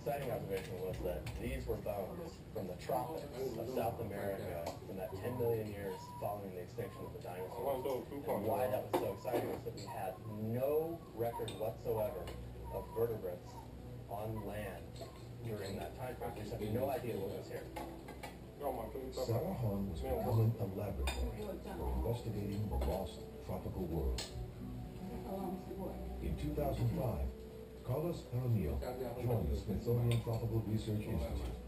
exciting observation was that these were bones from the tropics of South America from that 10 million years following the extinction of the dinosaurs. And why that was so exciting is that we had no record whatsoever of vertebrates on land during that time frame. We just have no idea what was here. Sarah Hahn was building a laboratory for investigating the lost tropical world. In 2005, Carlos Jaramillo joined the Smithsonian Tropical Research Institute.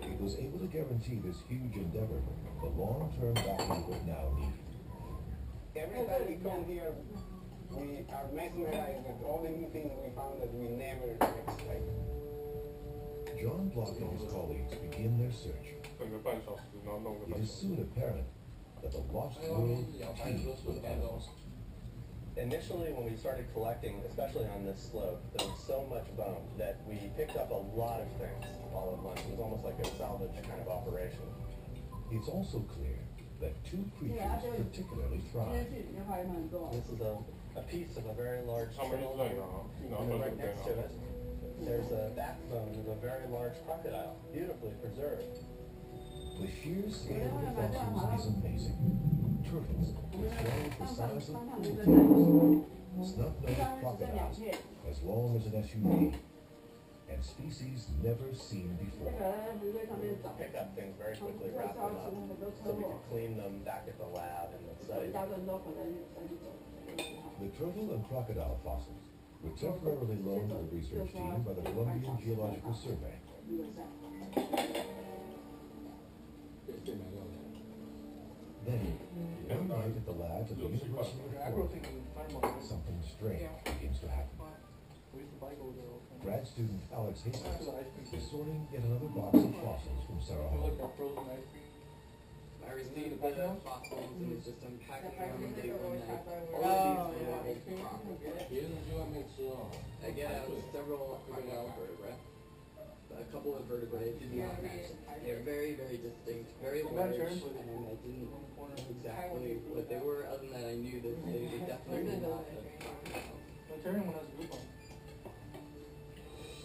He was able to guarantee this huge endeavor the long-term backing it would now need. Every time we come here, we are mesmerized with all the new things we found that we never expected. John Block and his colleagues begin their search. It is soon apparent that the lost world teems with animals. Initially, when we started collecting, especially on this slope, there was so much bone that we picked up a lot of things all at once. It was almost like a salvage kind of operation. It's also clear that two creatures particularly thrive. This is a piece of a very large turtle, and right next to it, there's a backbone of a very large crocodile, beautifully preserved. The sheer scale of the fossils is amazing. Turtles with shells the size of pool tables, snub-nosed crocodiles as long as an SUV, and species never seen before. Pick up things very quickly, wrap them up, so we could clean them back at the lab and study. The turtle and crocodile fossils were temporarily loaned to the research team by the Colombian Geological Survey. Then, one night at the labs at the University of Florida, something strange begins to happen. Grad student Alex Hastings is sorting yet another box of fossils from Sarah Hahn. I received the fossils and was just unpacking them and they one night. All of these were old crocodiles. Again, I was several crocodile vertebrae. A couple of vertebrae did not match. They're very, very distinct, very large, and I didn't know exactly what they were, other than that I knew that they were definitely not crocodiles.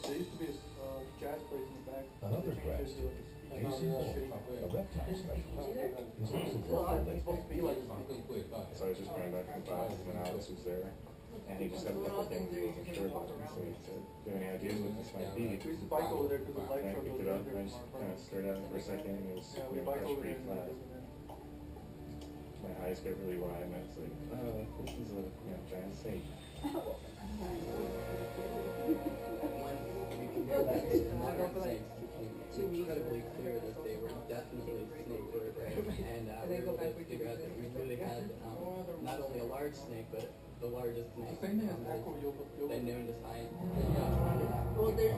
There used to be a jazz place in the back. Another grad student, Jason Moore, a reptile specialist, is also supposed to be like So I was just going back and forth when Alex was there, and he just had a couple things he wasn't sure about. So he said, "Do you have any ideas what this might be?" We used to bike over there because the light And I truck picked was it up there. and I just kind of stared at it for a second, and it was Yeah, we bike over pretty there. flat. My eyes got really wide, and I was like, this is a giant snake. Incredibly clear that they were definitely snake vertebrae, and we were able to figure out that we really had not only a large snake, but the largest snake known to science. Well, there's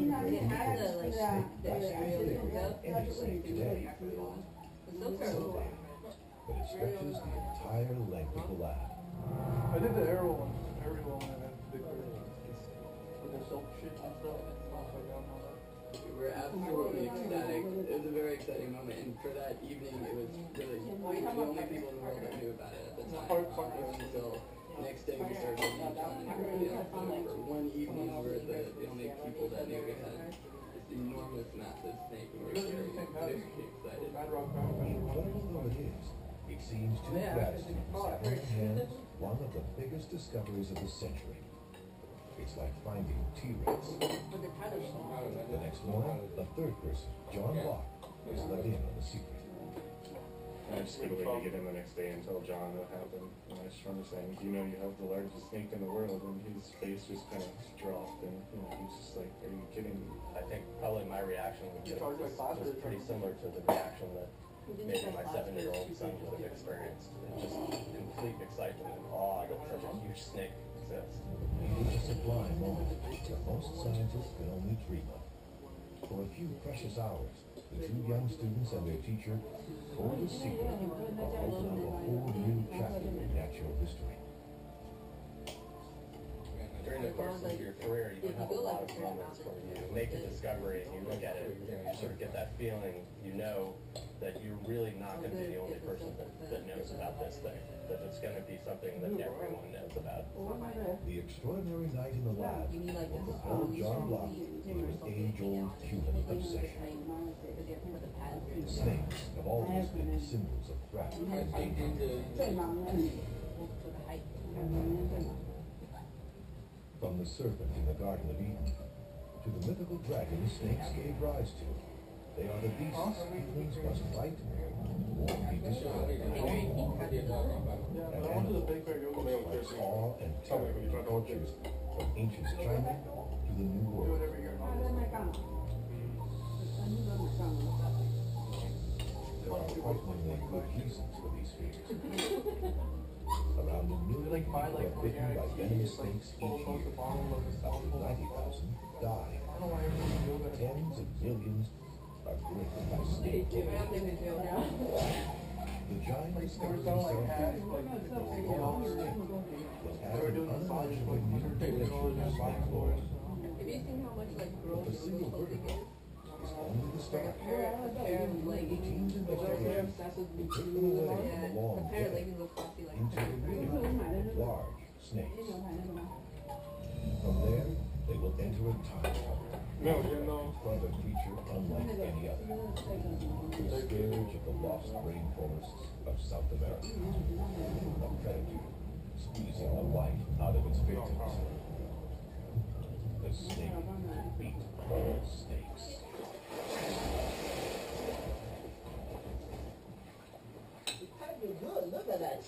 it has a like the area today. So bad, but it stretches the entire length of the lab. I did the aerial one and then big with the silk shit and stuff like that and all that. We were absolutely ecstatic. It was a very exciting moment, and for that evening, it was really the only people in the world that knew about it at the time. Until the next day, we started getting it done, and everybody else knew. For one evening, we were the only people that knew we had this enormous, massive snake, and we were very excited. Incredible though it is, it seems two grad students have in hand one of the biggest discoveries of the century. It's like finding T-Rex. The next morning, a third person, John Block, is let in on the secret. I just couldn't wait to get in the next day and tell John what happened. And I just remember saying, "Do you know you have the largest snake in the world?" And his face just kind of dropped, and he's just like, "Are you kidding me?" I think probably my reaction was pretty similar to the reaction that maybe my 7-year-old son would have experienced. Just complete excitement and awe that such a huge snake exists. It's a sublime moment that most scientists can only dream of. For a few precious hours, the two young students and their teacher hold a secret of opening up a whole new chapter in natural history. During the course of your career, you have a lot of moments where you make a discovery and you look at it, you sort of get that feeling, you know that you're really not going to be the only person that knows about this thing. That it's going to be something that everyone knows about. The extraordinary night in the lab will propel John Locke into an age-old human obsession. Snakes have always been symbols of threat and danger. From the serpent in the Garden of Eden to the mythical dragon the snakes gave rise to, they are the beasts humans must fight or be destroyed. And animals like awe and terror to cultures from ancient China to the New World. There are frighteningly good reasons for these fears. Around a million people are bitten by venomous snakes each year. Up to 90,000 die. Tens of millions are gripped by snake venom. The giant discovers himself was added an unimaginably new dimension to snake lore. Have you seen how much like girls But the single vertebrae is only the start. The team's investigation will take them away from the long dead into the realm of large snakes. From there, they will enter a time tunnel for a creature unlike any other. The scourge of the lost rainforests of South America. A predator squeezing the life out of its victims. The snake beat all snakes. Look at that.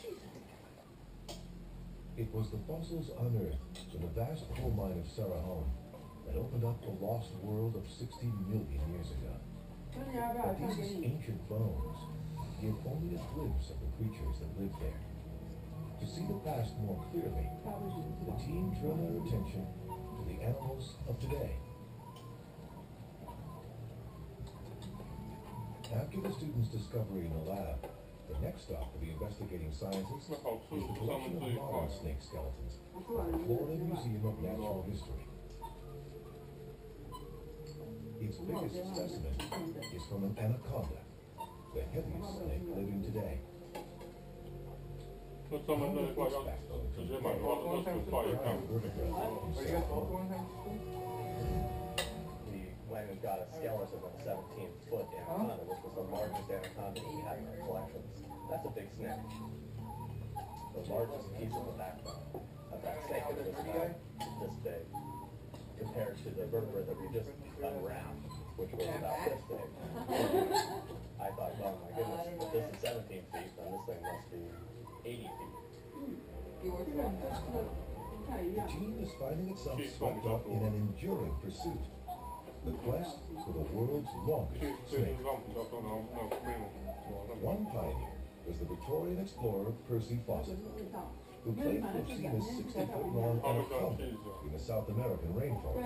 It was the fossils unearthed in the vast coal mine of Sarahone that opened up the lost world of 60 million years ago. But these ancient bones give only a glimpse of the creatures that lived there. To see the past more clearly, the team turned their attention to the animals of today. After the students' discovery in the lab, the next stop for the investigating scientists is the collection of modern snake skeletons at the Florida Museum of Natural History. Its biggest specimen is from an anaconda, the heaviest snake living today. We went and got a skeleton of a 17-foot anaconda, which was the largest anaconda we had in our collections. That's a big snake. The largest piece of the backbone of that snake was about this big, compared to the vertebrate that we just unwrapped, which was about this big. I thought, oh my goodness, if this is 17 feet, then this thing must be 80 feet. The team is finding itself swept up in an enduring pursuit. The quest for the world's longest snake. One pioneer was the Victorian explorer Percy Fawcett, who claimed to have seen a 60-foot-long anaconda in the South American rainforest.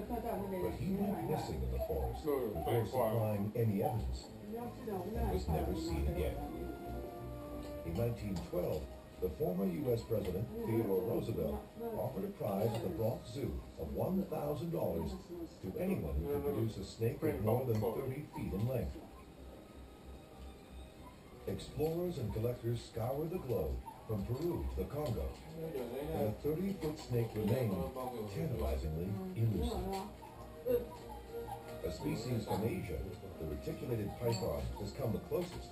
But he went missing in the forest before supplying any evidence, and was never seen again. In 1912, the former U.S. President, Theodore Roosevelt, offered a prize at the Bronx Zoo of $1,000 to anyone who could produce a snake with more than 30 feet in length. Explorers and collectors scoured the globe from Peru to the Congo, and a 30-foot snake remained tantalizingly elusive. A species from Asia, the reticulated python, has come the closest,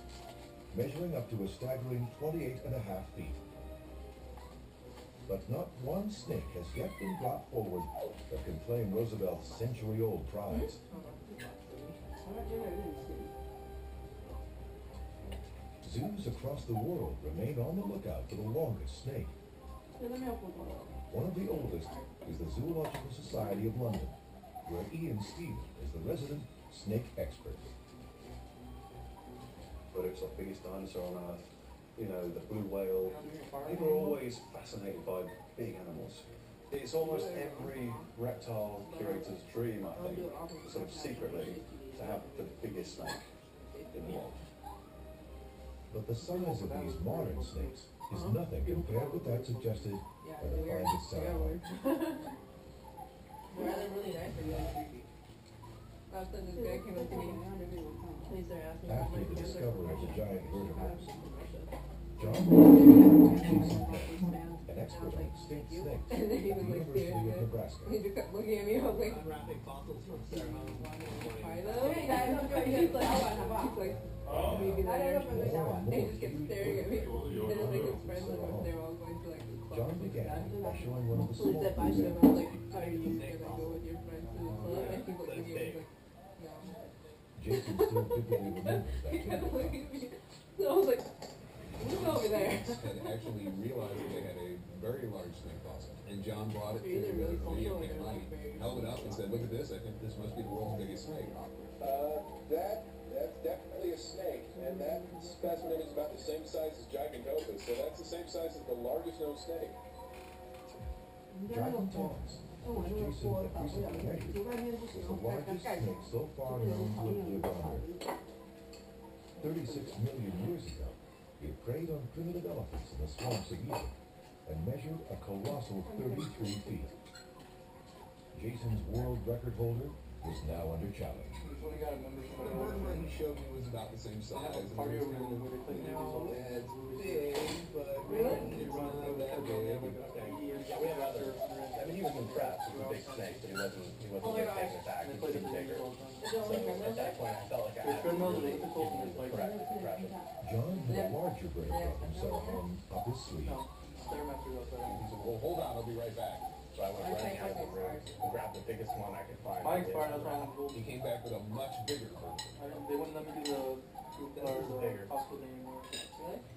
measuring up to a staggering 28.5 feet. But not one snake has yet been brought forward that can claim Roosevelt's century-old prize. Zoos across the world remain on the lookout for the longest snake. One of the oldest is the Zoological Society of London, where Ian Stephen is the resident snake expert. Whether it's the biggest dinosaur on Earth, you know, the blue whale. People are always fascinated by big animals. It's almost every reptile curator's dream, I think, sort of secretly, to have the biggest snake in the world. But the size of these modern snakes is nothing compared with that suggested by the finest Sarahone. They're really nice or really creepy. After this guy came up to me, he started asking me After like, the discovery of the giant vertebrates, John man. an expert on extinct snakes And at then he the was like University staring of at Nebraska. He just kept looking at me. I was like, Unwrapping fossils from CedarF2. try those? He's like, maybe later. And he just kept staring at me. And then like his friends, like, they were all going to like the club. John began by showing one of the So he small said bye to him. I was like, how are you gonna go with your friends to the club? And he looked at me and was like, no. Jason still vividly remembers that He kept day. looking at me. So I was like, who's over there? Had actually realized that they had a very large snake fossil, and John brought it to They're either really the video cultural or they're camera, like very. held it up and said, "Look at this! I think this must be the world's biggest snake." That's definitely a snake, and that specimen is about the same size as Gigantopus, so that's the same size as the largest known snake. Gigantopus, which Jason had recently measured, was the largest snake so far known to have lived on Earth. 36 million years ago, it preyed on primitive elephants in the swamps of Egypt and measured a colossal 33 feet. Jason's world record holder is now under challenge. Which one got a membership? The one he showed me was about the same size. Party and over it was here where they play games all day. it's big, but They it's run not over that there. big. Yeah, we have other. I mean, he was impressed with the big snake, but he wasn't like taking it back. They He play was different bigger. games all the time. So at that point, I felt like I There's had to treadmills really and they told me give it's the like correct impression. John had a larger brain problem sewn up his sleeve. No, Stairmaster outside. He said, "Well, hold on, I'll be right back." So I went running out of the room and grabbed the biggest one I could find. Mine expired. That's why I went gold. He came back with a much bigger version. They wouldn't let me do the hospital thing anymore.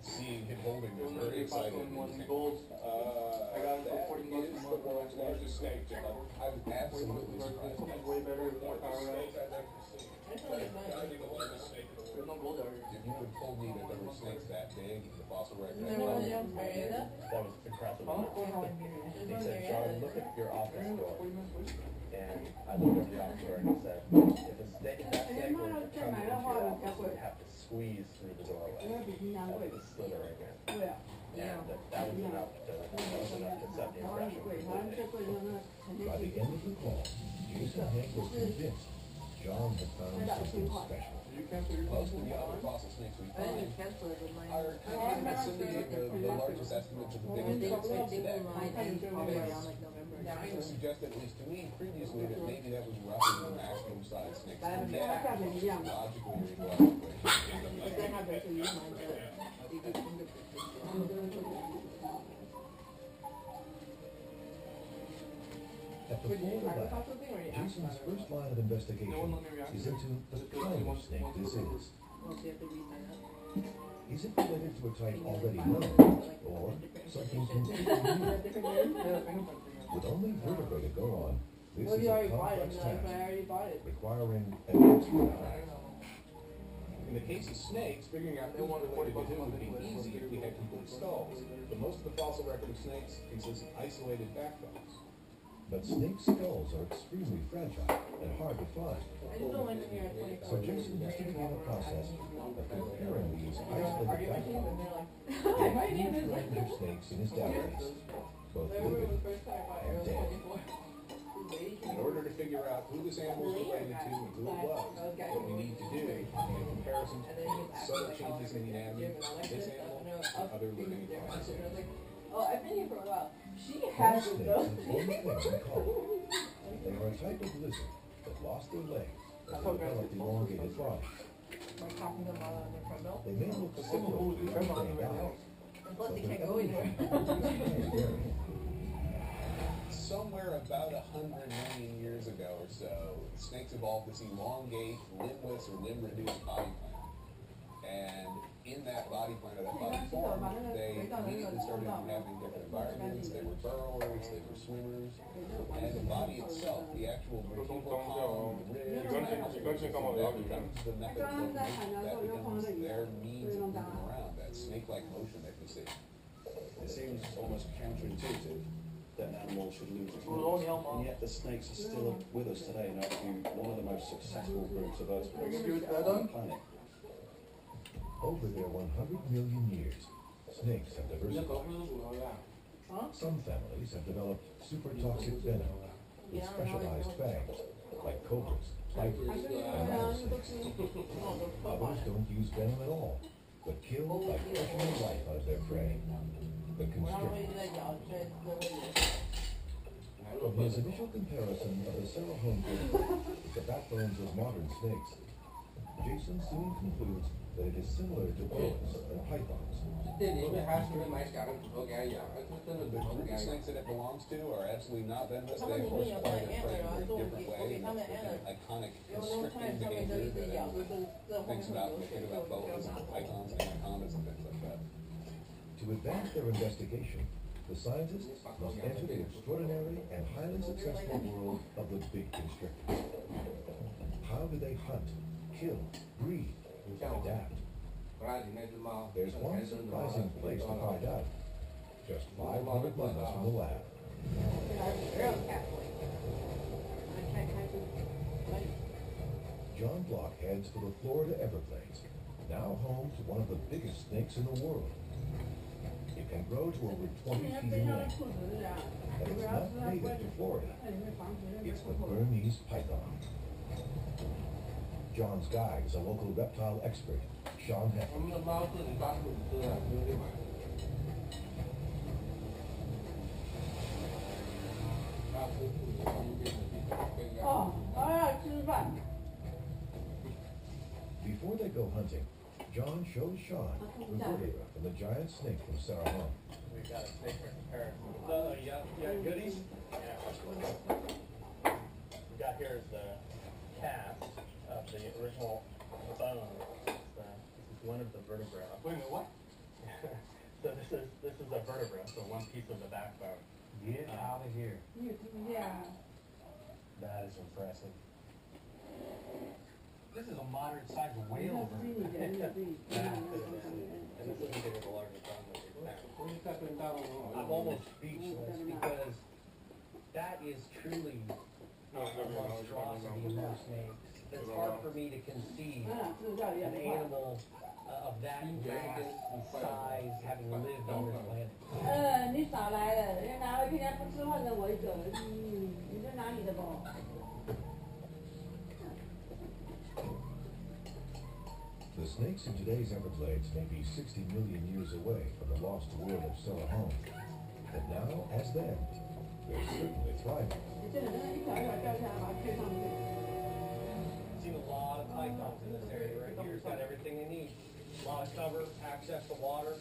Seeing him holding They this, wouldn't let very me do excited. hospital one in gold. I got it for $14 a That is the month. world's largest snake, John. I was absolutely surprised. It's way better, more power out. Snake I've ever seen. Gotta be the largest snake in the There's no gold out here. If you would have told me that there were snakes that big, the fossil record, There was young Marietta. That was impressive. Huh? He said, John, look at your office door. 40 minutes later. And I looked at the office door and he said, if that snake were to come into your office, you'd have to squeeze through the doorway. That was a slither right there. And that was enough to set the impression. By the end of the call, Jason Hank was convinced John had found something special. You cancel your most of the other fossil snakes we I didn't find cancel it with mine. are in the vicinity of the largest estimate of the biggest snakes today. Mine ends probably around like November. Kind of suggested, at least to me previously, that maybe that was roughly the maximum size snakes could get. Logically or ecologically. But then I bet you use mine, but they get fingerprints. At the Florida lab, Jason's first line of investigation is into the kind of snake this is. Well, so you have to re-sign up. Is it related to a type already known, or something completely new? With only vertebrae to go on, this is a complex task, requiring an expert eye. In the case of snakes, figuring out who's related to who would be easy if we had complete skulls. But most of the fossil record of snakes consists of isolated backbones. But snake skulls are extremely fragile and hard to find. I just don't like when you're at 24. So Jason has to begin a process of comparing these isolated backbones My name is with range of snakes in his database, both living and dead. In order to figure out who this animal is related to and who it was, what we need to do is make a comparison between subtle changes in the anatomy of this animal and other living plants. Oh, I've been here for a while. She All has snakes it though. have one thing in common. They are a type of lizard that lost their legs and developed elongated bodies. Like talking them all on their front belt. They may look similar to the untrained eyes, Plus but they their can't go anywhere. evolution is very Somewhere about 100 million years ago or so, snakes evolved this elongate, limbless, or limb-reduced body plan. And in that body plan, or that body form, they immediately started having different environments. They were burrowers, they were swimmers, and the body itself, the actual vertebral column, the ribs, becomes the method of locomotion. That becomes their means of moving around, that snake-like motion that we see. It seems almost counterintuitive that an animal should lose its Well, legs, yeah, and yet the snakes are still with us today and argue one of the most successful groups of vertebrates You with that on done? the planet. Over their 100 million years, snakes have diversified. Some families have developed super toxic venom with specialized fangs, like cobras, vipers, and rattlesnakes. Others don't use venom at all, but kill by crushing the life out of their prey. The constrictors. From his initial comparison of the CedarF2 with the backbones of modern snakes, Jason soon concludes that it is similar to boas and pythons. The snakes that it belongs to are absolutely not venomous. They, of course, play their prey in a very different way. And that's the iconic constricting behavior that everyone thinks about when they think about boas and pythons and anacondas and things like that. To advance their investigation, the scientists must enter the extraordinary and highly successful world of the big constrictors. How do they hunt, kill, breed, and adapt? There's one surprising place to find out. Just 500 miles from the lab. John Block heads for the Florida Everglades, now home to one of the biggest snakes in the world. It can grow to over 20 feet in length, and it's not native to Florida. It's the Burmese python. John's guide is a local reptile expert, Sean Heffer. Before they go hunting, John shows Sean the vertebra from the giant snake from CedarF2. We've got a snake for comparison. You got goodies? Yeah. We got here is the cast of the original bone. This is one of the vertebrae. Wait a minute, what? So this is a vertebra, so one piece of the backbone. Get out of here. Yeah. That is impressive. This is a moderate-sized whale. And this isn't getting the larger bone that we found. I'm almost speechless because that is truly a monstrosity of those snakes. It's hard for me to conceive an animal of that mass and size having lived on this planet. 你少来了，人家哪位平常不吃饭的我一个，你在哪里的不？ The snakes in today's Everglades may be 60 million years away from the lost world of CedarF2. But now, as then, they're certainly thriving. Seen a lot of pythons in this area right here. It's got everything they need. A lot of cover, access to water.